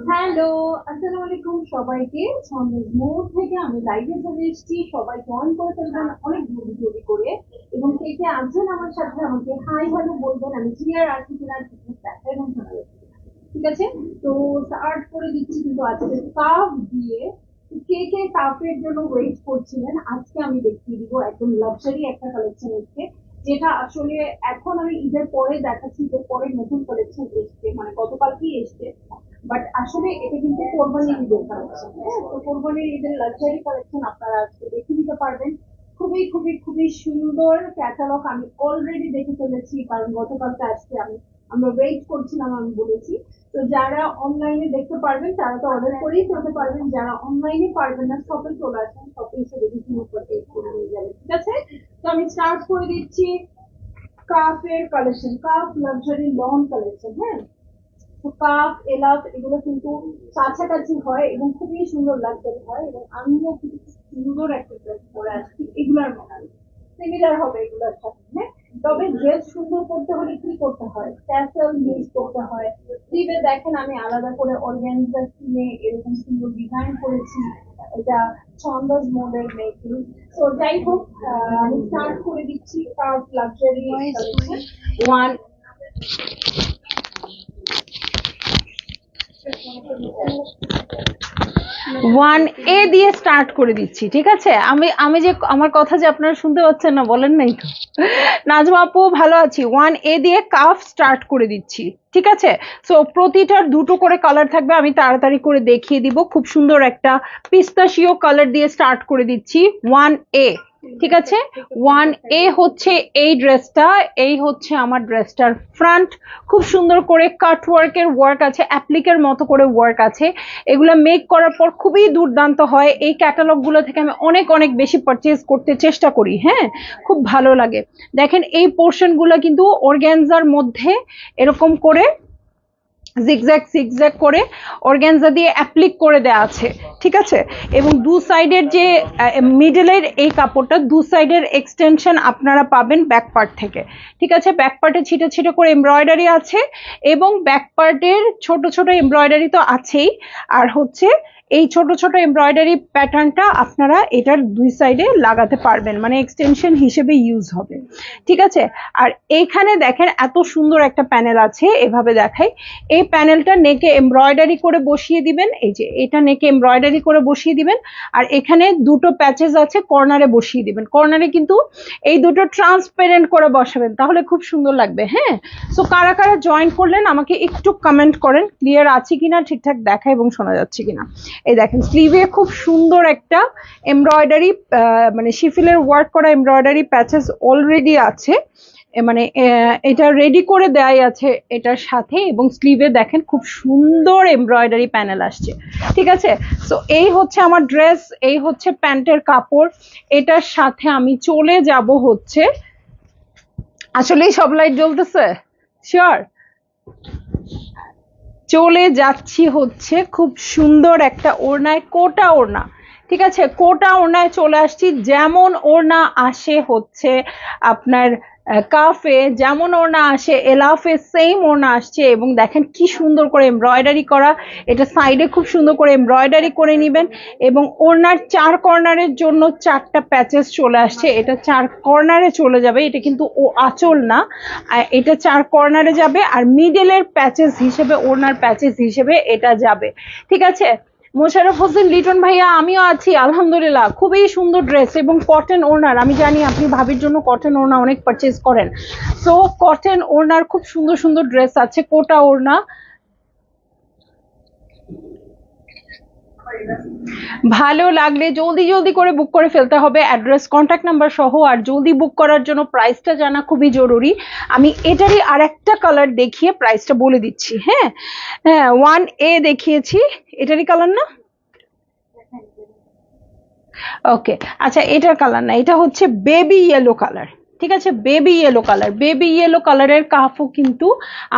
Hello, আসসালামু আলাইকুম সবাইকে। সন্দেশ মোড় থেকে আমি লাইভে চলে এসেছি। সবাই জয়েন করে ফেলবেন অনেক জলদি করে, এবং কে কে আছেন আমার সাথে আমাকে হাই হ্যালো বলবেন। আমি ক্লিয়ার আছি কিনা, দেখা এবং শোনা যাচ্ছে কিনা। ঠিক আছে, তো স্টার্ট করে দিচ্ছি কিন্তু আজকে কাপ দিয়ে। কে কে কাপের জন্য ওয়েট করছিলেন, আজকে আমি দেখিয়ে দিব একদম লাক্সারি একটা কালেকশন এসছে, যেটা আসলে এখন আমি ঈদের পরে দেখাচ্ছি। ঈদের পরে নতুন কালেকশন এসছে, মানে গতকালকেই এসছে, বাট আসলে এটা কিন্তু কোরবানির ঈদের কালেকশন। হ্যাঁ, তো কোরবানির ঈদের লাক্সারি কালেকশন আপনারা আজকে দেখে নিতে পারবেন। খুবই খুবই খুবই সুন্দর ক্যাটালগ আমি অলরেডি দেখে ফেলেছি, কারণ গতকালকে আজকে আমরা ওয়েট করছিলাম, আমি বলেছি। তো যারা অনলাইনে দেখতে পারবেন তারা তো অর্ডার করেই ফেলতে পারবেন, যারা অনলাইনে পারবেন না শপে চলে আসেন, শপে এসে দেখে শুনে করে নিয়ে যাবেন। ঠিক আছে, তো আমি স্টার্ট করে দিচ্ছি কাফের collection, calf luxury loan collection. হ্যাঁ, কাপ এলাচ এগুলো কিন্তু কাছাকাছি হয় এবং খুবই সুন্দর লাগতে হয়, এবং আমিও কিন্তু সুন্দর একটা ড্রেস পরে আসছি এগুলার মনে সিমিলার হবে এগুলোর সাথে। হ্যাঁ, তবে ড্রেস সুন্দর করতে হলে কি করতে হয়, ক্যাসেল ইউজ করতে হয়। স্লিভে দেখেন আমি আলাদা করে অর্গানজা কিনে এরকম সুন্দর ডিজাইন করেছি, এটা ছন্দাজ মোডের মেকিং। তো যাই হোক, আমি স্টার্ট করে দিচ্ছি কাপ লাক্সারি ওয়ান 1A দিয়ে স্টার্ট করে দিচ্ছি। ঠিক আছে, আমি যে আমার কথা যে আপনারা শুনতে পাচ্ছেন না, বলেন নাই তো? নাজমা আপু ভালো আছি। 1A দিয়ে কাফ স্টার্ট করে দিচ্ছি। ঠিক আছে, সো প্রতিটার দুটো করে কালার থাকবে, আমি তাড়াতাড়ি করে দেখিয়ে দিব। খুব সুন্দর একটা পিস্তাশিও কালার দিয়ে স্টার্ট করে দিচ্ছি 1A। ঠিক আছে, 1A হচ্ছে এই ড্রেসটা, এই হচ্ছে আমার ড্রেসটার ফ্রন্ট। খুব সুন্দর করে কাট ওয়ার্কের ওয়ার্ক আছে, অ্যাপ্লিকের মতো করে ওয়ার্ক আছে। এগুলো মেক করার পর খুবই দুর্দান্ত হয়। এই ক্যাটালগ গুলো থেকে আমি অনেক অনেক বেশি পারচেজ করতে চেষ্টা করি। হ্যাঁ, খুব ভালো লাগে। দেখেন এই পোর্শন গুলো কিন্তু অর্গানজার মধ্যে এরকম করে জিগজ্যাগ জিগজ্যাগ করে অর্গানজা দিয়ে অ্যাপ্লিক করে দেওয়া আছে। ঠিক আছে, এবং দু সাইডের যে মিডলের এই কাপড়টা, দু সাইডের এক্সটেনশন আপনারা পাবেন ব্যাক পার্ট থেকে। ঠিক আছে, ব্যাক পার্টে ছিটে ছিটে করে এমব্রয়ডারি আছে, এবং ব্যাক পার্টের ছোট ছোট এমব্রয়ডারি তো আছেই, আর হচ্ছে এই ছোট ছোট এমব্রয়ডারি প্যাটার্নটা আপনারা এটার দুই সাইডে লাগাতে পারবেন, মানে এক্সটেনশন হিসেবে ইউজ হবে। ঠিক আছে, আর এইখানে দেখেন এত সুন্দর একটা প্যানেল আছে, এভাবে দেখাই। এই প্যানেলটা নেকে এমব্রয়ডারি করে বসিয়ে দিবেন, এই যে এটা নেকে এমব্রয়ডারি করে বসিয়ে দিবেন, আর এখানে দুটো প্যাচেস আছে কর্নারে বসিয়ে দিবেন। কর্নারে কিন্তু এই দুটো ট্রান্সপারেন্ট করে বসাবেন, তাহলে খুব সুন্দর লাগবে। হ্যাঁ, সো কারা কারা জয়েন করলেন আমাকে একটু কমেন্ট করেন, ক্লিয়ার আছে কিনা, ঠিকঠাক দেখা এবং শোনা যাচ্ছে কিনা। এই দেখেন স্লিভে খুব সুন্দর একটা এমব্রয়ডারি, মানে শিফিলের ওয়ার্ক করা এমব্রয়ডারি প্যাচেস অলরেডি আছে, মানে এটা রেডি করে দেয়াই আছে এটার সাথে, এবং স্লিভে দেখেন খুব সুন্দর এমব্রয়ডারি প্যানেল আসছে। ঠিক আছে, সো এই হচ্ছে আমার ড্রেস, এই হচ্ছে প্যান্টের কাপড়। এটার সাথে আমি চলে যাব হচ্ছে, আসলেই সব লাইট জ্বলতেছে, শিওর চলে যাচ্ছি হচ্ছে খুব সুন্দর একটা ওড়নায়, কোটা ওড়না। ঠিক আছে, কোটা ওড়নায় চলে আসছি। যেমন ওড়না আসে হচ্ছে আপনার কাফে যেমন ওড়না আসে এলাফে সেম ওড়না আসছে, এবং দেখেন কি সুন্দর করে এমব্রয়ডারি করা। এটা সাইডে খুব সুন্দর করে এমব্রয়ডারি করে নেবেন, এবং ওড়নার 4 কর্নারের জন্য 4টা প্যাচেস চলে আসছে। এটা 4 কর্নারে চলে যাবে, এটা কিন্তু ও আঁচল না, এটা 4 কর্নারে যাবে, আর মিডলের প্যাচেস হিসেবে, ওড়নার প্যাচেস হিসেবে এটা যাবে। ঠিক আছে, মোশাররফ হোসেন লিটন ভাইয়া, আমিও আছি আলহামদুলিল্লাহ। খুবই সুন্দর ড্রেস এবং কটন ওড়নার। আমি জানি আপনি ভাবির জন্য কটন ওড়না অনেক পারচেজ করেন, সো কটন ওড়নার খুব সুন্দর সুন্দর ড্রেস আছে, কোটা ওড়না। ভালো লাগলে জলদি জলদি করে বুক করে ফেলতে হবে, অ্যাড্রেস কন্ট্যাক্ট নাম্বার সহ। আর জলদি বুক করার জন্য প্রাইসটা জানা খুবই জরুরি। আমি এটারই আরেকটা কালার দেখিয়ে প্রাইসটা বলে দিচ্ছি। হ্যাঁ হ্যাঁ, 1A দেখিয়েছি, এটারই কালার না? ওকে, আচ্ছা এটার কালার না, এটা হচ্ছে বেবি ইয়েলো কালার। ঠিক আছে, baby yellow colour, baby yellow কালারের কাফও কিন্তু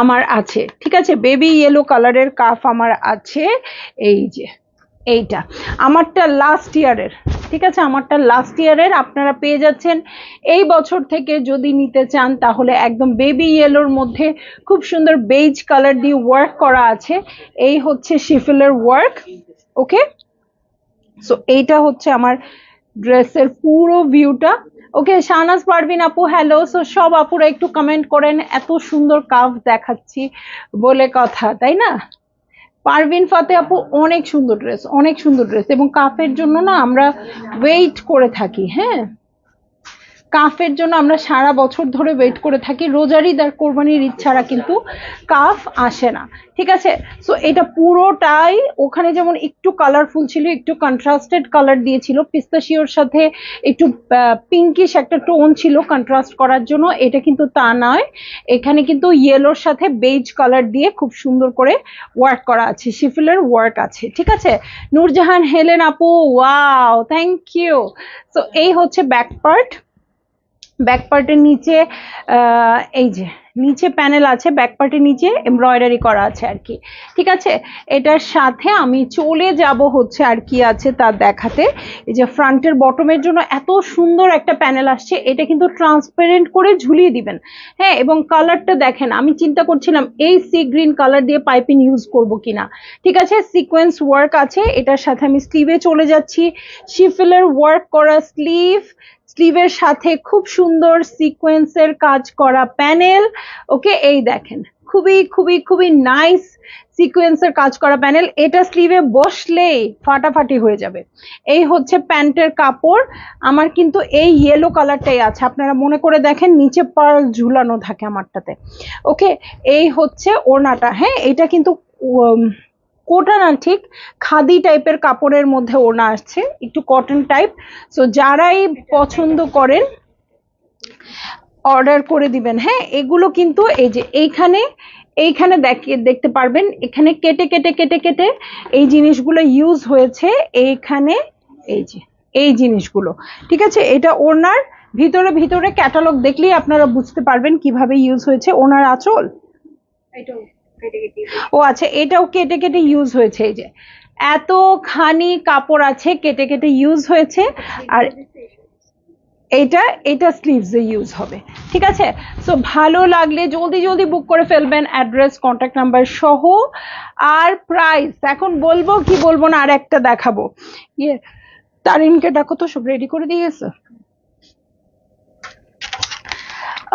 আমার আছে। ঠিক আছে, বেবি ইয়েলো কালারের কাফ আমার আছে। এই যে এইটা আমারটা লাস্ট ইয়ারের। ঠিক আছে, আমারটা লাস্ট ইয়ারের, আপনারা পেয়ে যাচ্ছেন এই বছর থেকে। যদি নিতে চান তাহলে একদম বেবি ইয়েলোর মধ্যে খুব সুন্দর বেজ কালার দিয়ে ওয়ার্ক করা আছে। এই হচ্ছে শিফলের ওয়ার্ক। ওকে, সো এইটা হচ্ছে আমার ড্রেসের পুরো ভিউটা। ওকে, শাহনাজ পারভিন আপু হ্যালো। সো সব আপুরা একটু কমেন্ট করেন, এত সুন্দর কাফ দেখাচ্ছি বলে কথা, তাই না? পারভিন ফাতে আপু অনেক সুন্দর ড্রেস, অনেক সুন্দর ড্রেস, এবং কাফের জন্য না আমরা ওয়েট করে থাকি। হ্যাঁ, কাফের জন্য আমরা সারা বছর ধরে ওয়েট করে থাকি। রোজার ঈদ আর কোরবানির ঈদ ছাড়া কিন্তু কাফ আসে না। ঠিক আছে, সো এটা পুরোটাই ওখানে যেমন একটু কালারফুল ছিল, একটু কন্ট্রাস্টেড কালার দিয়েছিল, পিস্তাশিওর সাথে একটু পিঙ্কিশ একটা টোন ছিল কন্ট্রাস্ট করার জন্য। এটা কিন্তু তা নয়, এখানে কিন্তু ইয়েলোর সাথে বেজ কালার দিয়ে খুব সুন্দর করে ওয়ার্ক করা আছে, শিফলের ওয়ার্ক আছে। ঠিক আছে, নূরজাহান হেলেন আপু, ওয়াও থ্যাংক ইউ। সো এই হচ্ছে ব্যাক পার্ট। ব্যাক পার্টের নিচে এই যে নিচে প্যানেল আছে, ব্যাক পার্টের নিচে এমব্রয়ডারি করা আছে আর কি। ঠিক আছে, এটার সাথে আমি চলে যাব হচ্ছে আর কি আছে তা দেখাতে। এই যে ফ্রন্টের বটমের জন্য এত সুন্দর একটা প্যানেল আসছে, এটা কিন্তু ট্রান্সপারেন্ট করে ঝুলিয়ে দিবেন। হ্যাঁ, এবং কালারটা দেখেন, আমি চিন্তা করছিলাম এই সি গ্রিন কালার দিয়ে পাইপিং ইউজ করব কিনা। ঠিক আছে, সিকোয়েন্স ওয়ার্ক আছে এটার সাথে। আমি স্লিভে চলে যাচ্ছি, শিফলের ওয়ার্ক করা স্লিভ, স্লিভের সাথে খুব সুন্দর সিকোয়েন্সের কাজ করা প্যানেল। ওকে, এই দেখেন খুবই খুবই খুবই নাইস সিকোয়েন্সের কাজ করা প্যানেল। এটা স্লিভে বসলেই ফাটাফাটি হয়ে যাবে। এই হচ্ছে প্যান্টের কাপড়। আমার কিন্তু এই ইয়েলো কালারটাই আছে, আপনারা মনে করে দেখেন, নিচে পার্ল ঝুলানো থাকে আমারটাতে। ওকে, এই হচ্ছে ওড়নাটা। হ্যাঁ, এটা কিন্তু কোটা না, ঠিক খাদি টাইপের কাপড়ের মধ্যে ওড়না আসছে, একটু কটন টাইপ। সো যারাই পছন্দ করেন অর্ডার করে দিবেন। হ্যাঁ, এগুলো কিন্তু এই যে এইখানে দেখতে পারবেন, এখানে কেটে কেটে কেটে কেটে এই জিনিসগুলো ইউজ হয়েছে এইখানে। এই যে এই জিনিসগুলো, ঠিক আছে, এটা ওনার ভিতরে ভিতরে ক্যাটালগ দেখলেই আপনারা বুঝতে পারবেন কিভাবে ইউজ হয়েছে। ওনার আঁচল, ও আচ্ছা, এটাও কেটে কেটে ইউজ হয়েছে। এই যে এতখানি কাপড় আছে, কেটে কেটে ইউজ হয়েছে। আর এটা স্লিভসে ইউজ হবে। ঠিক আছে, সো ভালো লাগলে জলদি জলদি বুক করে ফেলবেন, অ্যাড্রেস কন্ট্যাক্ট নাম্বার সহ। আর প্রাইস এখন বলবো কি বলবো না, আর একটা দেখাবো। ইয়ে তারিনকে ডাকো তো, সব রেডি করে দিয়েছে।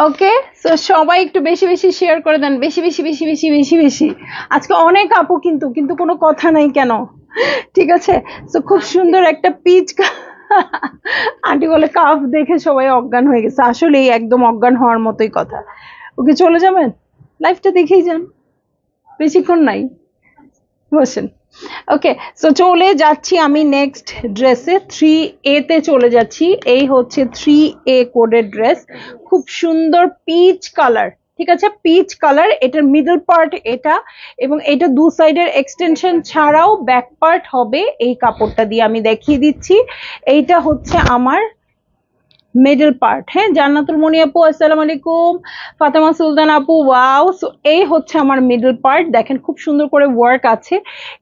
ওকে, সো সবাই একটু বেশি বেশি শেয়ার করে দেন, বেশি বেশি বেশি বেশি বেশি বেশি। আজকে অনেক আপু কিন্তু কিন্তু কোনো কথা নাই কেন? ঠিক আছে, সো খুব সুন্দর একটা পিচ আন্টি বলে কাফ দেখে সবাই অজ্ঞান হয়ে গেছে, আসলেই একদম অজ্ঞান হওয়ার মতোই কথা। ওকে, চলে যাবেন, লাইফটা দেখেই যান, বেশিক্ষণ নাই, বসেন। ওকে, সো চলে যাচ্ছি আমি নেক্সট ড্রেসে, 3A তে চলে যাচ্ছি। এই হচ্ছে 3A কোডের ড্রেস, খুব সুন্দর পিচ কালার। ঠিক আছে, পিচ কালার, এটার মিডল পার্ট এটা, এবং এটা দু সাইডের এক্সটেনশন ছাড়াও ব্যাক পার্ট হবে এই কাপড়টা দিয়ে। আমি দেখিয়ে দিচ্ছি, এইটা হচ্ছে আমার মিডল পার্ট। হ্যাঁ, জান্নাতুল মনি আপু আসসালামু আলাইকুম, ফাতেমা সুলতান আপু ওয়াও। সো এই হচ্ছে আমার মিডল পার্ট, দেখেন খুব সুন্দর করে ওয়ার্ক আছে।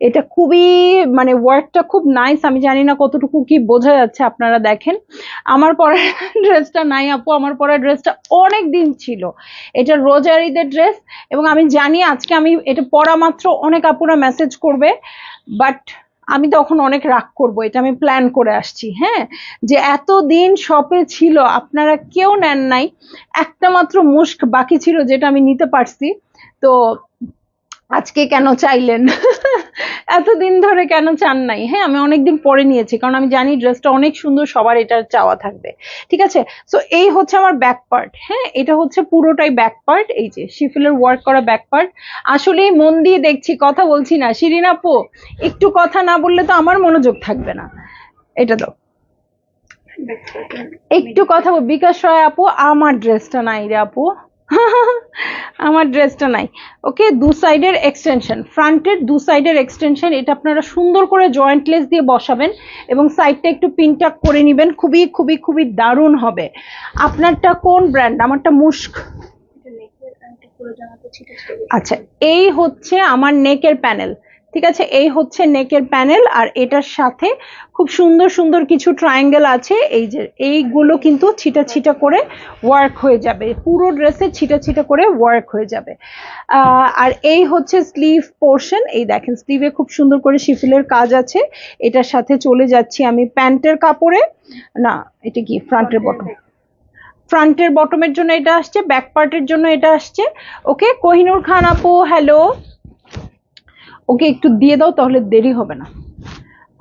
এটা খুবই মানে ওয়ার্কটা খুব নাইস। আমি জানি না কতটুকু কি বোঝা যাচ্ছে, আপনারা দেখেন। আমার পরা ড্রেসটা নাই আপু, আমার পরা ড্রেসটা অনেক দিন ছিল। এটা রোজার ঈদের ড্রেস, এবং আমি জানি আজকে আমি এটা পরা মাত্র অনেক আপুরা মেসেজ করবে, বাট আমি তখন অনেক রাগ করব। এটা আমি প্ল্যান করে আসছি। হ্যাঁ, যে এতদিন শপে ছিল আপনারা কেউ নেন নাই, একটা মাত্র মুস্ক বাকি ছিল যেটা আমি নিতে পারছি। তো আজকে কেন চাইলেন? এতদিন ধরে কেন চান নাই? হ্যাঁ, আমি অনেকদিন পরে নিয়েছি, কারণ আমি জানি ড্রেসটা অনেক সুন্দর, সবার এটা চাওয়া থাকবে। ঠিক আছে, সো এই হচ্ছে আমার ব্যাক পার্ট। হ্যাঁ, এটা হচ্ছে পুরোটাই ব্যাক পার্ট, এই যে শিফলের ওয়ার্ক করা ব্যাক পার্ট। আসলে মন দিয়ে দেখছি, কথা বলছি না। শিরিন আপু, একটু কথা না বললে তো আমার মনোযোগ থাকবে না। এটা তো একটু কথা বল। বিকাশ রয় আপু, আমার ড্রেসটা নাই রে আপু, আমার ড্রেসটা নাই। ওকে, দু সাইডের এক্সটেনশন, ফ্রন্টের দু সাইডের এক্সটেনশন, এটা আপনারা সুন্দর করে জয়েন্ট লেস দিয়ে বসাবেন এবং সাইডটা একটু পিনটাক করে নেবেন, খুবই খুবই খুবই দারুণ হবে। আপনারটা কোন ব্র্যান্ড? আমারটা মুস্ক। আচ্ছা, এই হচ্ছে আমার নেকের প্যানেল। ঠিক আছে, এই হচ্ছে নেকের প্যানেল, আর এটার সাথে খুব সুন্দর সুন্দর কিছু ট্রায়াঙ্গেল আছে। এই যে এইগুলো কিন্তু ছিটা ছিটা করে ওয়ার্ক হয়ে যাবে, পুরো ড্রেসে ছিটা ছিটা করে ওয়ার্ক হয়ে যাবে। আর এই হচ্ছে স্লিভ পোর্শন, এই দেখেন স্লিভে খুব সুন্দর করে শিফিলের কাজ আছে। এটার সাথে চলে যাচ্ছি আমি প্যান্টের কাপড়ে। না, এটা কি ফ্রন্টের বটম? ফ্রন্টের বটমের জন্য এটা আসছে, ব্যাক পার্টের জন্য এটা আসছে। ওকে, কোহিনুর খান আপু হ্যালো। ওকে একটু দিয়ে দাও, তাহলে দেরি হবে না।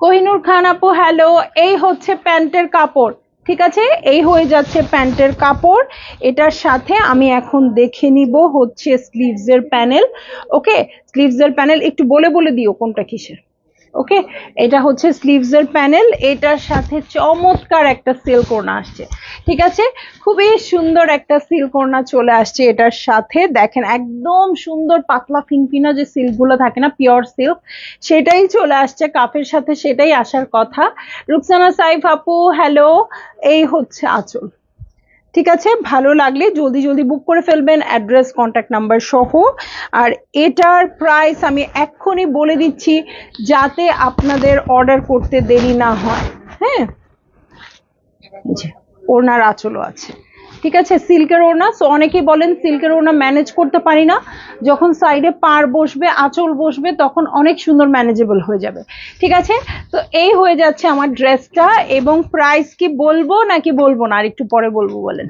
কোহিনুর খান আপু হ্যালো। এই হচ্ছে প্যান্টের কাপড়। ঠিক আছে, এই হয়ে যাচ্ছে প্যান্টের কাপড়। এটার সাথে আমি এখন দেখে নিব হচ্ছে স্লিভস এর প্যানেল। ওকে, স্লিভস এর প্যানেল একটু বলে বলে দিও কোনটা কিসের। ওকে, এটা হচ্ছে স্লিভস এর প্যানেল, এটার সাথে চমৎকার একটা সিল্ক ওড়না আসছে। ঠিক আছে, খুবই সুন্দর একটা সিল্ক ওড়না চলে আসছে এটার সাথে। দেখেন একদম সুন্দর পাতলা ফিনফিনা যে সিল্ক গুলো থাকে না, পিওর সিল্ক, সেটাই চলে আসছে কাফের সাথে, সেটাই আসার কথা। রুকসানা সাইফ আপু হ্যালো। এই হচ্ছে আঁচল। ঠিক আছে, ভালো লাগলে জলদি জলদি বুক করে ফেলবেন, অ্যাড্রেস কন্ট্যাক্ট নাম্বার সহ। আর এটার প্রাইস আমি এক্ষুনি বলে দিচ্ছি, যাতে আপনাদের অর্ডার করতে দেরি না হয়। হ্যাঁ, ওড়নার আঁচলও আছে। ঠিক আছে, সিল্কের ওড়না। সো অনেকেই বলেন সিল্কের ওড়না ম্যানেজ করতে পারি না, যখন সাইডে পার বসবে, আঁচল বসবে, তখন অনেক সুন্দর ম্যানেজেবল হয়ে যাবে। ঠিক আছে, তো এই হয়ে যাচ্ছে আমার ড্রেসটা। এবং প্রাইস কি বলবো নাকি বলবো না? আর একটু পরে বলবো বলেন?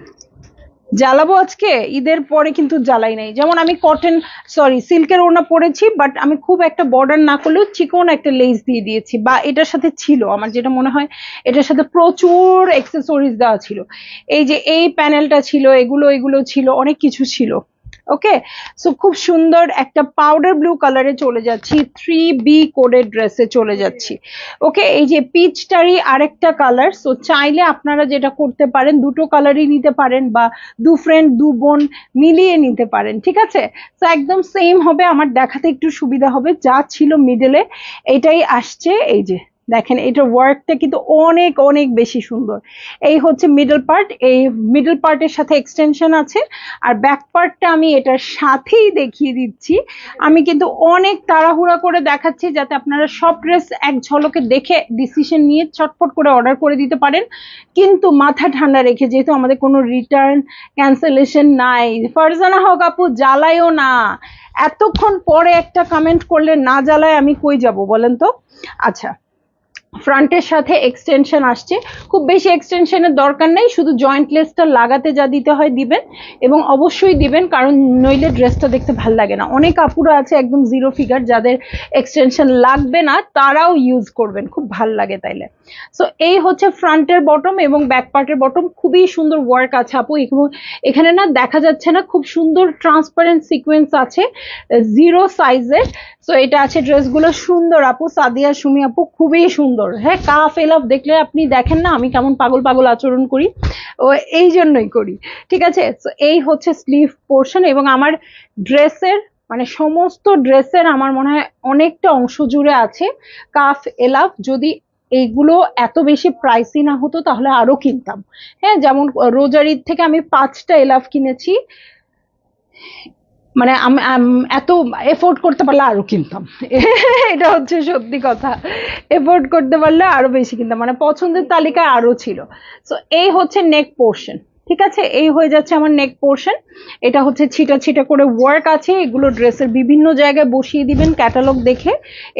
জ্বালাবো আজকে, ঈদের পরে কিন্তু জ্বালাই নাই। যেমন আমি কটন সিল্কের ওড়না পরেছি, বাট আমি খুব একটা বর্ডার না করলেও চিকন একটা লেস দিয়ে দিয়েছি, বা এটার সাথে ছিল, আমার যেটা মনে হয় এটার সাথে প্রচুর এক্সেসরিজ দেওয়া ছিল। এই যে এই প্যানেলটা ছিল, এগুলো এগুলো ছিল, অনেক কিছু ছিল। ওকে, সো খুব সুন্দর একটা পাউডার ব্লু কালারে চলে যাচ্ছি, 3B কোডের ড্রেসে চলে যাচ্ছি। ওকে, এই যে পিচটারই আরেকটা কালার। সো চাইলে আপনারা যেটা করতে পারেন, দুটো কালারই নিতে পারেন, বা দু ফ্রেন্ড দু বোন মিলিয়ে নিতে পারেন। ঠিক আছে, তো একদম সেম হবে, আমার দেখাতে একটু সুবিধা হবে। যা ছিল মিডলে এটাই আসছে। এই যে দেখেন, এটার ওয়ার্কটা কিন্তু অনেক অনেক বেশি সুন্দর। এই হচ্ছে মিডল পার্ট, এই মিডল পার্টের সাথে এক্সটেনশন আছে। আর ব্যাক পার্টটা আমি এটার সাথেই দেখিয়ে দিচ্ছি। আমি কিন্তু অনেক তাড়াহুড়া করে দেখাচ্ছি, যাতে আপনারা সব ড্রেস এক ঝলকে দেখে ডিসিশন নিয়ে চটপট করে অর্ডার করে দিতে পারেন, কিন্তু মাথা ঠান্ডা রেখে, যেহেতু আমাদের কোনো রিটার্ন ক্যান্সেলেশন নাই। ফারজানা হক আপু, জ্বালাইও না, এতক্ষণ পরে একটা কমেন্ট করলে না জ্বালায় আমি কই যাব বলেন তো? আচ্ছা, ফ্রন্টের সাথে এক্সটেনশন আসছে, খুব বেশি এক্সটেনশনের দরকার নেই, শুধু জয়েন্ট লেসটা লাগাতে যা দিতে হয় দিবেন, এবং অবশ্যই দিবেন, কারণ নইলে ড্রেসটা দেখতে ভাল লাগে না। অনেক আপুরা আছে একদম জিরো ফিগার, যাদের এক্সটেনশন লাগবে না, তারাও ইউজ করবেন, খুব ভাল লাগে তাইলে। সো এই হচ্ছে ফ্রন্টের বটম এবং ব্যাক পার্টের বটম, খুবই সুন্দর ওয়ার্ক আছে আপু। এখানে না দেখা যাচ্ছে না, খুব সুন্দর ট্রান্সপারেন্ট সিকোয়েন্স আছে, জিরো সাইজের। সো এটা আছে ড্রেসগুলো সুন্দর আপু, সাদিয়া সুমি আপু খুবই সুন্দর। হ্যাঁ, কাফ এলাফ দেখলে আপনি দেখেন না আমি কেমন পাগল পাগল আচরণ করি, ও এই জন্যই করি। ঠিক আছে, সো এই হচ্ছে স্লিভ পোর্শন, এবং আমার ড্রেসের মানে সমস্ত ড্রেসের আমার মনে হয় অনেকটা অংশ জুড়ে আছে কাফ এলাফ। যদি এইগুলো এত বেশি প্রাইসি না হতো তাহলে আরো কিনতাম। হ্যাঁ, যেমন রোজার ঈদ থেকে আমি 5টা এলাফ কিনেছি, মানে আমি এত এফোর্ড করতে পারলে আরো কিনতাম। এটা হচ্ছে সত্যি কথা, এফোর্ড করতে পারলে আরো বেশি কিনতাম, মানে পছন্দের তালিকায় আরো ছিল। সো এই হচ্ছে নেক পোর্শন, ঠিক আছে, এই হয়ে যাচ্ছে আমার নেক পোর্শন। এটা হচ্ছে ছিটা ছিটা করে ওয়ার্ক আছে, এগুলো ড্রেসের বিভিন্ন জায়গায় বসিয়ে দিবেন ক্যাটালগ দেখে।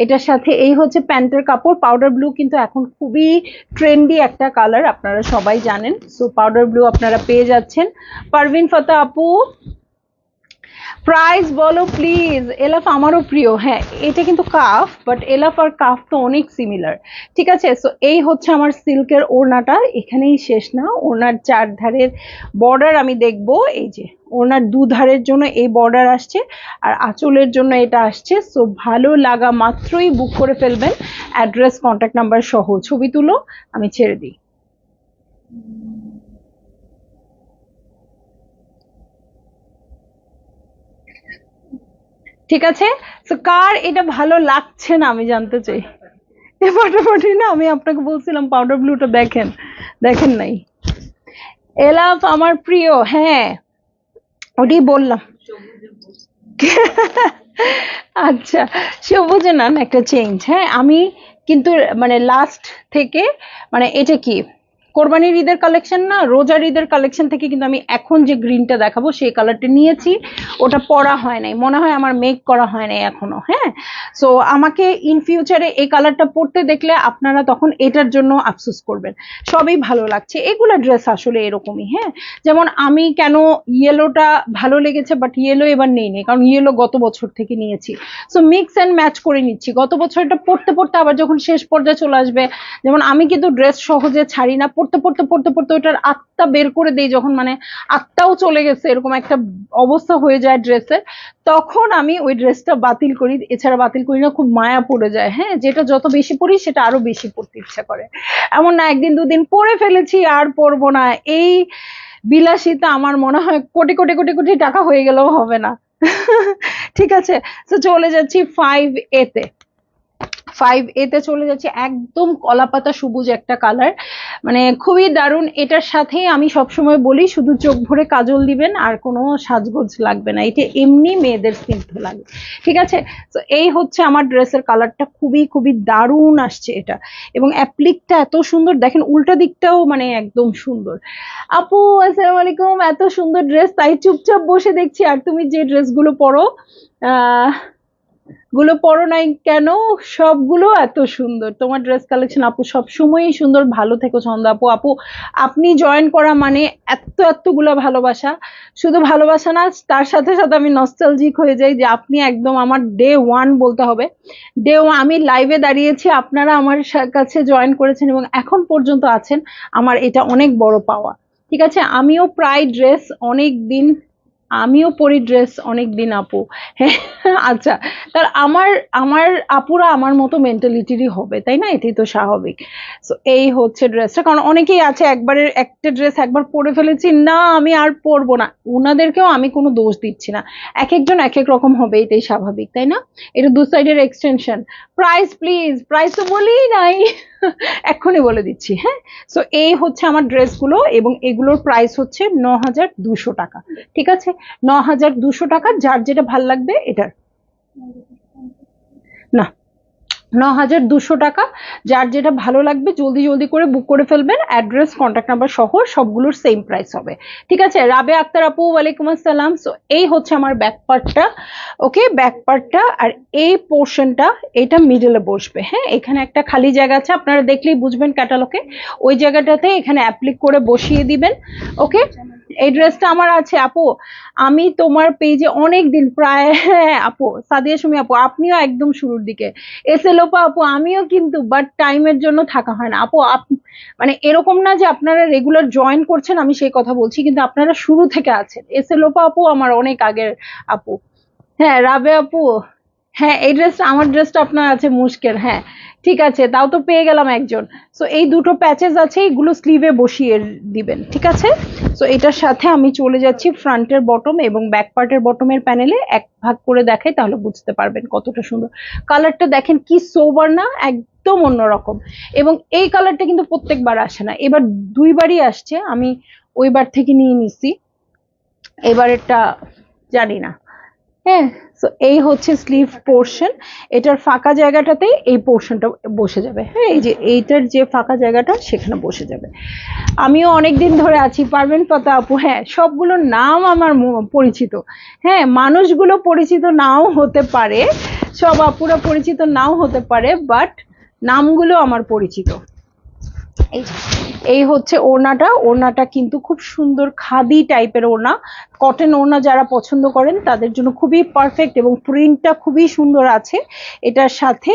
এটার সাথে এই হচ্ছে প্যান্টের কাপড়, পাউডার ব্লু কিন্তু এখন খুবই ট্রেন্ডি একটা কালার, আপনারা সবাই জানেন। সো পাউডার ব্লু আপনারা পেয়ে যাচ্ছেন। পারভিন ফাতা আপু, প্রাইস বলো প্লিজ। এলাফ আমারও প্রিয়, হ্যাঁ এটা কিন্তু কাফ, বাট এলাফ আর কাফ তো অনেক সিমিলার, ঠিক আছে। সো এই হচ্ছে আমার সিল্কের ওড়নাটা, এখানেই শেষ না, ওড়নার 4 ধারের বর্ডার আমি দেখবো। এই যে ওড়নার 2 ধারের জন্য এই বর্ডার আসছে, আর আঁচলের জন্য এটা আসছে। সো ভালো লাগা মাত্রই বুক করে ফেলবেন, অ্যাড্রেস কন্ট্যাক্ট নাম্বার সহ ছবি তুলো, আমি ছেড়ে দিই। ঠিক আছে, তো কার এটা ভালো লাগছে না আমি জানতে চাই। ফাটাফাটি না, আমি আপনাকে বলছিলাম পাউডার ব্লুটা দেখেন, দেখেন নাই। এলাফ আমার প্রিয়, হ্যাঁ ওটাই বললাম। আচ্ছা, সবুজে না একটা চেঞ্জ, হ্যাঁ আমি কিন্তু মানে লাস্ট থেকে, মানে এটা কি কোরবানির ঈদের কালেকশন না, রোজার ঈদের কালেকশন থেকে কিন্তু আমি এখন যে গ্রিনটা দেখাবো সেই কালারটা নিয়েছি। ওটা পরা হয় নাই, মনে হয় আমার মেক করা হয় নাই এখনো। হ্যাঁ, সো আমাকে ইন ফিউচারে এই কালারটা পরতে দেখলে আপনারা তখন এটার জন্য আফসোস করবেন। সবই ভালো লাগছে, এগুলা ড্রেস আসলে এরকমই। হ্যাঁ, যেমন আমি কেন ইয়েলোটা ভালো লেগেছে, বাট ইয়েলো এবার নেই, কারণ ইয়েলো গত বছর থেকে নিয়েছি। সো মিক্স অ্যান্ড ম্যাচ করে নিচ্ছি, গত বছর এটা পড়তে পড়তে আবার যখন শেষ পর্যায়ে চলে আসবে, যেমন আমি কিন্তু ড্রেস সহজে ছাড়ি না, পড়তে পড়তে পড়তে পড়তে ওটার আত্মা বের করে দেই, যখন মানে আত্মাও চলে গেছে এরকম একটা অবস্থা হয়ে যায় ড্রেসের, তখন আমি ওই ড্রেসটা বাতিল করি। এছাড়া বাতিল করি না, খুব মায়া পড়ে যায়। হ্যাঁ, যেটা যত বেশি পড়ি সেটা আরো বেশি পড়তে ইচ্ছা করে। এমন না একদিন দুদিন পরে ফেলেছি আর পরবো না, এই বিলাসিতা আমার মনে হয় কোটি কোটি কোটি কোটি টাকা হয়ে গেলেও হবে না। ঠিক আছে, তো চলে যাচ্ছি 5A তে। 5A তে চলে যাচ্ছে, একদম কলাপাতা সবুজ একটা কালার, মানে খুবই দারুণ। এটার সাথেই আমি সবসময় বলি শুধু চোখ ভরে কাজল দিবেন, আর কোনো সাজগোজ লাগবে না, এটা এমনি মেয়েদের স্নিগ্ধ লাগে, ঠিক আছে। তো এই হচ্ছে আমার ড্রেসের কালারটা, খুবই খুবই দারুণ আসছে এটা, এবং অ্যাপ্লিকটা এত সুন্দর, দেখেন উল্টা দিকটাও মানে একদম সুন্দর। আপু আসসালামু আলাইকুম, এত সুন্দর ড্রেস তাই চুপচাপ বসে দেখছি, আর তুমি যে ড্রেসগুলো পরো গুলো পরো নাই কেন, সবগুলো এত সুন্দর তোমার ড্রেস কালেকশন আপু, সব সময়ই সুন্দর। ভালো থেকো ছন্দ আপু। আপু আপনি জয়েন করা মানে এতগুলো ভালোবাসা, শুধু ভালোবাসা না, তার সাথে সাথে আমি নস্টালজিক হয়ে যাই যে আপনি একদম আমার ডে ওয়ান বলতে হবে। ডে ওয়ান আমি লাইভে দাঁড়িয়েছি, আপনারা আমার কাছে জয়েন করেছেন এবং এখন পর্যন্ত আছেন, আমার এটা অনেক বড় পাওয়া। ঠিক আছে, আমিও প্রায় ড্রেস অনেক দিন, আমিও পরি ড্রেস অনেক দিন আপু। হ্যাঁ, আচ্ছা, তার আমার আমার আপুরা আমার মতো মেন্টালিটিরই হবে, তাই না, এটাই তো স্বাভাবিক। সো এই হচ্ছে ড্রেসটা, কারণ অনেকেই আছে একবারের একটা ড্রেস একবার পরে ফেলেছি, না আমি আর পরবো না, ওনাদেরকেও আমি কোনো দোষ দিচ্ছি না, এক একজন এক এক রকম হবে, এটাই স্বাভাবিক, তাই না। এটা 2 সাইডের এক্সটেনশন। প্রাইস প্লিজ, প্রাইস তো বলেই নাই, এক্ষুনি বলে দিচ্ছি। হ্যাঁ, সো এই হচ্ছে আমার ড্রেসগুলো, এবং এগুলোর প্রাইস হচ্ছে 9200 টাকা, ঠিক আছে, 9200 টাকা। যার যেটা ভাল লাগবে, এটার না 9200 টাকা, যার যেটা ভালো লাগবে জলদি জলদি করে বুক করে ফেলবেন, অ্যাড্রেস কন্ট্যাক্ট নাম্বার সহ সবগুলোর সেম প্রাইস হবে, ঠিক আছে। রাবে আক্তার আপু ওয়ালাইকুম আসসালাম। সো এই হচ্ছে আমার ব্যাক পার্টটা, ওকে, ব্যাক পার্টটা, আর এই পোর্শনটা এটা মিডলে বসবে। হ্যাঁ, এখানে একটা খালি জায়গা আছে, আপনারা দেখলেই বুঝবেন ক্যাটালগে, ওই জায়গাটাতে এখানে অ্যাপ্লিক করে বসিয়ে দিবেন। ওকে, এই ড্রেসটা আমার আছে আপু, আমি তোমার পেজে অনেক দিন প্রায়, হ্যাঁ আপু সাদিয়া সুমি আপু আপনিও একদম শুরুর দিকে, এসএলওপা আপু আমিও, কিন্তু বাট টাইমের জন্য থাকা হয় না আপু। মানে এরকম না যে আপনারা রেগুলার জয়েন করছেন, আমি সেই কথা বলছি, কিন্তু আপনারা শুরু থেকে আছেন। এসএলওপা আপু আমার অনেক আগের আপু। হ্যাঁ রাবে আপু, হ্যাঁ এই ড্রেসটা, আমার ড্রেসটা আপনার আছে মুশকের, হ্যাঁ ঠিক আছে, তাও তো পেয়ে গেলাম একজন। সো এই দুটো প্যাচেস আছে, এগুলো স্লিভে বসিয়ে দিবেন, ঠিক আছে। সো এটার সাথে আমি চলে যাচ্ছি ফ্রন্টের বটম এবং ব্যাক পার্টের বটমের প্যানেলে এক ভাগ করে দেখাই, তাহলে বুঝতে পারবেন কতটা সুন্দর। কালারটা দেখেন কি সোবার না, একদম অন্যরকম। এবং এই কালারটা কিন্তু প্রত্যেকবার আসে না, এবার দুইবারই আসছে, আমি ওইবার থেকে নিয়ে নিছি, এবারেরটা জানি না। হ্যাঁ, তো এই হচ্ছে স্লিভ পোর্শন, এটার ফাঁকা জায়গাটাতে এই পোর্শনটা বসে যাবে। হ্যাঁ, এই যে এইটার যে ফাঁকা জায়গাটা সেখানে বসে যাবে। আমিও অনেকদিন ধরে আছি, পারবেন পাতা আপু, হ্যাঁ সবগুলোর নাম আমার পরিচিত। হ্যাঁ, মানুষগুলো পরিচিত নাও হতে পারে, সব আপুরা পরিচিত নাও হতে পারে, বাট নামগুলো আমার পরিচিত। এই যে, এই হচ্ছে ওড়নাটা, ওড়নাটা কিন্তু খুব সুন্দর খাদি টাইপের ওড়না, কটন ওড়না যারা পছন্দ করেন তাদের জন্য খুবই পারফেক্ট, এবং প্রিন্টটা খুবই সুন্দর আছে। এটার সাথে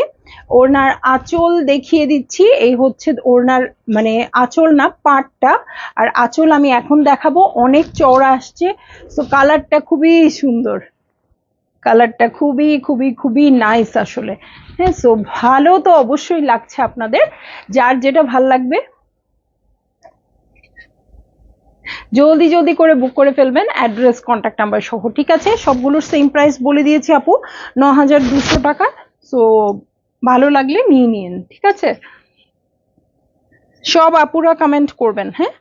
ওড়নার আঁচল দেখিয়ে দিচ্ছি, এই হচ্ছে ওড়নার মানে আঁচল না পাটটা, আর আঁচল আমি এখন দেখাবো, অনেক চওড়া আসছে। তো কালারটা খুবই সুন্দর, কালারটা খুবই খুবই খুবই নাইস আসলে। হ্যাঁ, সো ভালো তো অবশ্যই লাগছে আপনাদের, যার যেটা ভাল লাগবে জলদি জলদি করে বুক করে ফেলবেন, অ্যাড্রেস কন্ট্যাক্ট নাম্বার সহ, ঠিক আছে। সবগুলোর সেম প্রাইস বলে দিয়েছি আপু, 9200 টাকা। সো ভালো লাগলে নিয়ে নিন, ঠিক আছে। সব আপুরা কমেন্ট করবেন, হ্যাঁ।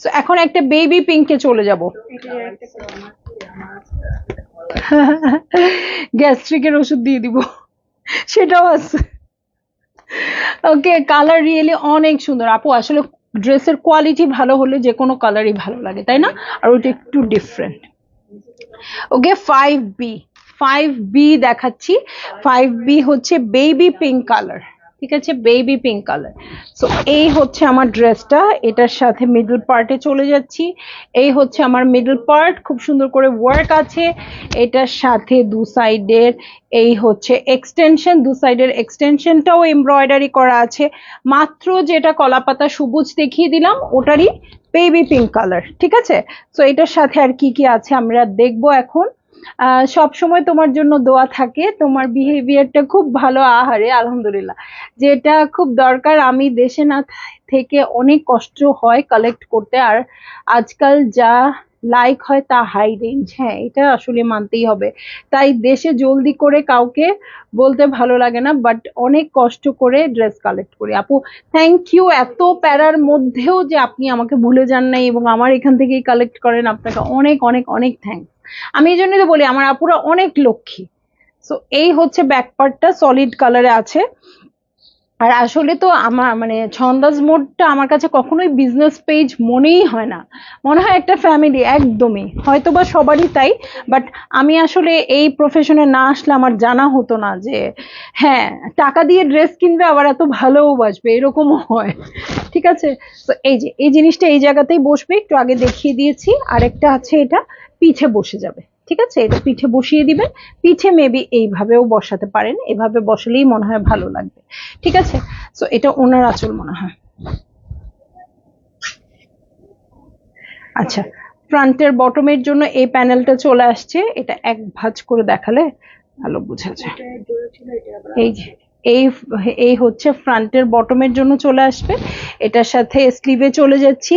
সো এখন একটা বেবি পিঙ্কে চলে যাব। গ্যাস্ট্রিকের ওষুধ দিয়ে দিব, সেটাও আছে। ওকে, কালার রিয়েলি অনেক সুন্দর আপু, আসলে ড্রেসের কোয়ালিটি ভালো হলে যে কোনো কালারই ভালো লাগে, তাই না? আর ওইটা একটু ডিফারেন্ট। ওকে, 5B, 5B দেখাচ্ছি। 5B হচ্ছে বেবি পিঙ্ক কালার, ঠিক আছে, বেবি পিঙ্ক কালার। সো এই হচ্ছে আমার ড্রেসটা, এটার সাথে মিডল পার্টে চলে যাচ্ছি। এই হচ্ছে আমার মিডল পার্ট, খুব সুন্দর করে ওয়ার্ক আছে। এটার সাথে দু সাইডের এই হচ্ছে এক্সটেনশন, দু সাইডের এক্সটেনশনটাও এমব্রয়ডারি করা আছে। মাত্র যেটা কলাপাতা সবুজ দেখিয়ে দিলাম ওটারই বেবি পিঙ্ক কালার, ঠিক আছে। তো এটার সাথে আর কি কি আছে আমরা দেখবো এখন। সব সময় তোমার জন্য দোয়া থাকে, তোমার বিহেভিয়ারটা খুব ভালো, আহারে আলহামদুলিল্লাহ, যেটা খুব দরকার। আমি দেশে না থেকে অনেক কষ্ট হয় কালেক্ট করতে, আর আজকাল যা লাইক হয় তা হাই রেঞ্জ, হ্যাঁ এটা আসলে মানতেই হবে। তাই দেশে জলদি করে কাউকে বলতে ভালো লাগে না, বাট অনেক কষ্ট করে ড্রেস কালেক্ট করি আপু। থ্যাংক ইউ, এত প্যারার মধ্যেও যে আপনি আমাকে ভুলে যান নাই এবং আমার এখান থেকেই কালেক্ট করেন, আপনাকে অনেক অনেক অনেক থ্যাংক। আমি এই জন্যই তো বলি আমার আপুরা অনেক লক্ষ্মী। সো এই হচ্ছে ব্যাক পার্টটা, সলিড কালারে আছে। আর আসলে তো আমার মানে ছন্দাজ মোডটা আমার কাছে কখনোই বিজনেস পেজ মনেই হয় না, মনে হয় একটা ফ্যামিলি, একদমই, হয়তো বা সবারই তাই। বাট আমি আসলে এই প্রফেশনে না আসলে আমার জানা হতো না যে হ্যাঁ টাকা দিয়ে ড্রেস কিনবে আবার এত ভালোও বাসবে, এরকমও হয়, ঠিক আছে। তো এই যে এই জিনিসটা এই জায়গাতেই বসবে, একটু আগে দেখিয়ে দিয়েছি। আরেকটা আছে, এটা পিঠে বসে যাবে, ঠিক আছে, এটা পিঠে বসিয়ে দিবেন। পিঠে মেবি এইভাবেও বসাতে পারেন, এভাবে বসালেই মনে হয় ভালো লাগবে, ঠিক আছে। সো এটা ওনার আঁচল মনে হয়। আচ্ছা, ফ্রন্টের বটমের জন্য এই প্যানেলটা চলে আসছে, এটা এক ভাঁজ করে দেখালে ভালো বোঝা যায়। এই যে এই এই হচ্ছে ফ্রন্টের বটমের জন্য চলে আসবে, এটার সাথে স্লিভে চলে যাচ্ছি।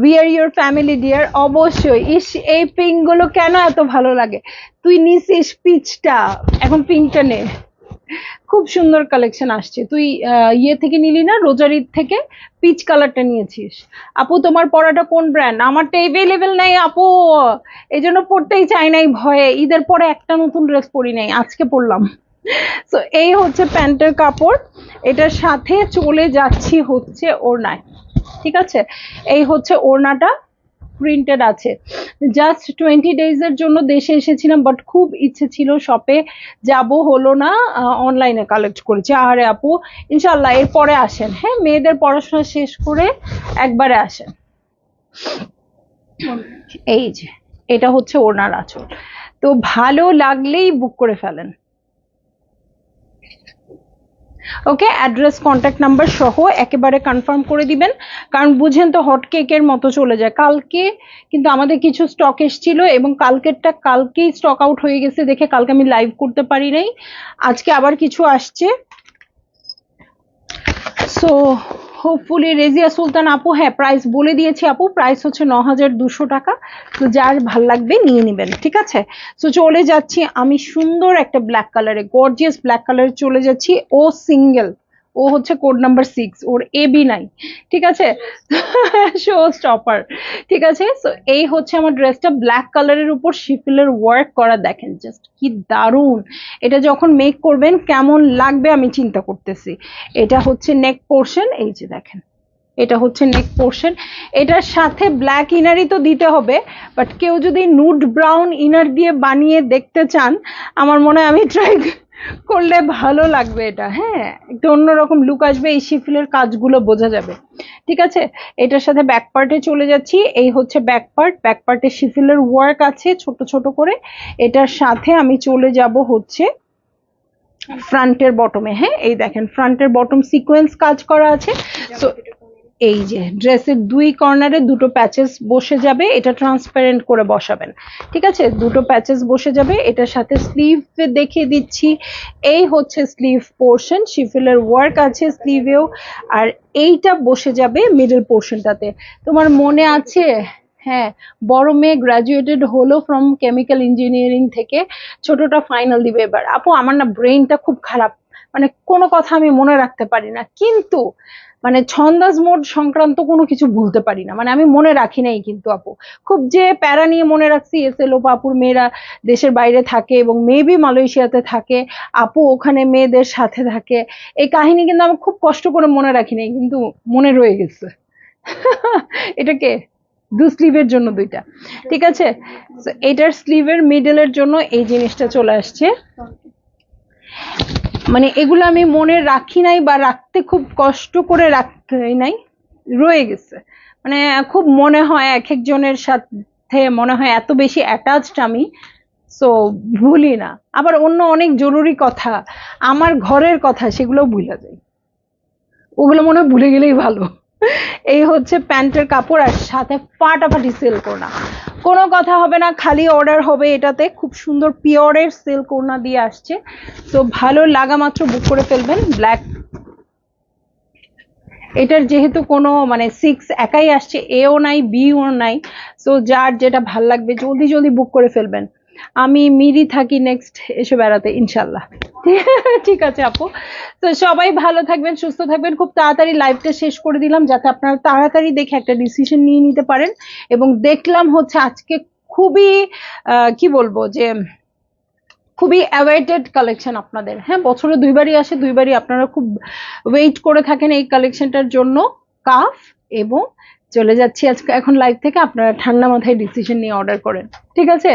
We are your family dear, অবশ্যই। ইস, এই পিঙ্ক গুলো কেন এত ভালো লাগে, তুই নিছিস পিচটা, এখন পিঙ্কটা নে। খুব সুন্দর কালেকশন আসছে, তুই ইয়ে থেকে নিলি না, রোজারির থেকে পিচ কালারটা নিয়েছিস। আপু তোমার পরাটা কোন ব্র্যান্ড? আমারটা এভেলেবেল নাই আপু, এই জন্য পড়তেই চাই নাই ভয়ে, ঈদের পরে একটা নতুন ড্রেস পরি নাই, আজকে পরলাম। তো এই হচ্ছে প্যান্টের কাপড়, এটার সাথে চলে যাচ্ছি হচ্ছে ওড়নায়, ঠিক আছে। এই হচ্ছে ওড়নাটা, প্রিন্টেড আছে। জাস্ট 20 ডেজ এর জন্য দেশে এসেছিলাম, বাট খুব ইচ্ছে ছিল শপে যাব, হলো না, অনলাইনে কালেক্ট করেছি। আরে আপু ইনশাল্লাহ এরপরে আসেন, হ্যাঁ মেয়েদের পড়াশোনা শেষ করে একবারে আসেন। এই যে এটা হচ্ছে ওড়নার আঁচল, তো ভালো লাগলেই বুক করে ফেলেন। ওকে, অ্যাড্রেস কন্ট্যাক্ট নাম্বার সহ একেবারে কনফার্ম করে দিবেন, কারণ বুঝেন তো হট কেকের মতো চলে যায়। কালকে কিন্তু আমাদের কিছু স্টক এসেছিল এবং কালকেরটা কালকেই স্টক আউট হয়ে গেছে দেখে কালকে আমি লাইভ করতে পারি নাই, আজকে আবার কিছু আসছে। সো হোপফুলি রেজিয়া সুলতান আপু, হ্যাঁ প্রাইস বলে দিয়েছি আপু, প্রাইস হচ্ছে 9200 টাকা। তো যার ভাল লাগবে নিয়ে নেবেন, ঠিক আছে। সো চলে যাচ্ছি আমি সুন্দর একটা ব্ল্যাক কালারে, গর্জিয়াস ব্ল্যাক কালারে চলে যাচ্ছি। ও সিঙ্গেল, ও হচ্ছে কোড নাম্বার 6, ওর এবি নাই, ঠিক আছে। শো স্টপার, ঠিক আছে। সো এই হচ্ছে আমার ড্রেসটা, ব্ল্যাক কালারের উপর শিফলের ওয়ার্ক করা, দেখেন জাস্ট কি দারুণ। এটা যখন মেক করবেন কেমন লাগবে আমি চিন্তা করতেছি। এটা হচ্ছে নেক পোর্শন, এই যে দেখেন এটা হচ্ছে নেক পোর্শন। এটার সাথে ব্ল্যাক ইনারই তো দিতে হবে, বাট কেউ যদি নুড ব্রাউন ইনার দিয়ে বানিয়ে দেখতে চান আমার মনে হয় আমি ট্রাই করলে ভালো লাগবে এটা। হ্যাঁ, একটু অন্যরকম লুক আসবে, এই শিফলের কাজগুলো বোঝা যাবে, ঠিক আছে। এটার সাথে ব্যাক পার্টে চলে যাচ্ছি, এই হচ্ছে ব্যাক পার্ট, ব্যাক পার্টে শিফলের ওয়ার্ক আছে ছোট ছোট করে। এটার সাথে আমি চলে যাব হচ্ছে ফ্রন্টের বটমে। হ্যাঁ, এই দেখেন ফ্রন্টের বটম সিকোয়েন্স কাজ করা আছে। তো এই যে ড্রেসের দুই কর্নারে দুটো প্যাচেস বসে যাবে, এটা ট্রান্সপারেন্ট করে বসাবেন, ঠিক আছে। দুটো প্যাচেস বসে যাবে। এটার সাথে স্লিভ দেখিয়ে দিচ্ছি, এই হচ্ছে স্লিভ পোর্শন, শিফলের ওয়ার্ক আছে স্লিভেও, আর এইটা বসে যাবে মিডল পোর্শনটাতে। তোমার মনে আছে, হ্যাঁ, বড় মেয়ে গ্রাজুয়েটেড হলো ফ্রম কেমিক্যাল ইঞ্জিনিয়ারিং থেকে, ছোটটা ফাইনাল দিবে এবার। আপু আমার না ব্রেনটা খুব খারাপ, মানে কোনো কথা আমি মনে রাখতে পারি না, কিন্তু মানে ছন্দাজ মোড সংক্রান্ত কোনো কিছু ভুলতে পারি না, মানে আমি মনে রাখি নাই কিন্তু আপু। খুব যে প্যারা নিয়ে মনে রাখছি, এসএলও আপুর মেয়েরা দেশের বাইরে থাকে এবং মেবি মালয়েশিয়াতে থাকে, আপু ওখানে মেয়েদের সাথে থাকে, এই কাহিনী কিন্তু আমি খুব কষ্ট করে মনে রাখি নাই, কিন্তু মনে রয়ে গেছে। এটাকে দু স্লিভের জন্য দুইটা, ঠিক আছে। এটার স্লিভের মিডলের জন্য এই জিনিসটা চলে আসছে, মানে এগুলো আমি মনে রাখি নাই বা রাখতে খুব কষ্ট করে রাখতে নাই, রয়ে গেছে। মানে খুব মনে হয় এক একজনের সাথে, মনে হয় এত বেশি অ্যাটাচড আমি, সো ভুলি না। আবার অন্য অনেক জরুরি কথা, আমার ঘরের কথা, সেগুলো ভুলে যাই, ওগুলো মনে হয় ভুলে গেলেই ভালো। এই হচ্ছে প্যান্টের কাপড়, আর সাথে ফাটাফাটি সিল্ক ওড়না, কোনো কথা হবে না, খালি অর্ডার হবে এটাতে। খুব সুন্দর পিওরের সিল্ক ওড়না দিয়ে আসছে, তো ভালো লাগা মাত্র বুক করে ফেলবেন। ব্ল্যাক, এটার যেহেতু কোনো মানে 6 একাই আসছে, এও নাই বিও নাই, সো যার যেটা ভাল লাগবে জলদি জলদি বুক করে ফেলবেন। আমি মিরি থাকি নেক্সট এসে বেড়াতে ইনশাল্লাহ। ঠিক আছে আপু, তো সবাই ভালো থাকবেন, সুস্থ থাকবেন। খুব তাড়াতাড়ি লাইভটা শেষ করে দিলাম যাতে আপনারা তাড়াতাড়ি দেখে একটা ডিসিশন নিয়ে নিতে পারেন। এবং দেখলাম হচ্ছে আজকে খুবই কি বলবো যে খুবই অ্যাওয়েটেড কালেকশন আপনাদের। হ্যাঁ, বছরে দুইবারই আসে, দুইবারই আপনারা খুব ওয়েট করে থাকেন এই কালেকশনটার জন্য। কাফ এবং চলে যাচ্ছি আজকে এখন লাইভ থেকে, আপনারা ঠান্ডা মাথায় ডিসিশন নিয়ে অর্ডার করেন, ঠিক আছে।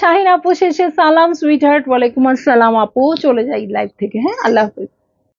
শাহিন আপু শেষে সালাম সুইট হার্ট, ওয়ালাইকুম আসসালাম আপু, চলে যাই লাইভ থেকে। হ্যাঁ, আল্লাহ হাফিজ।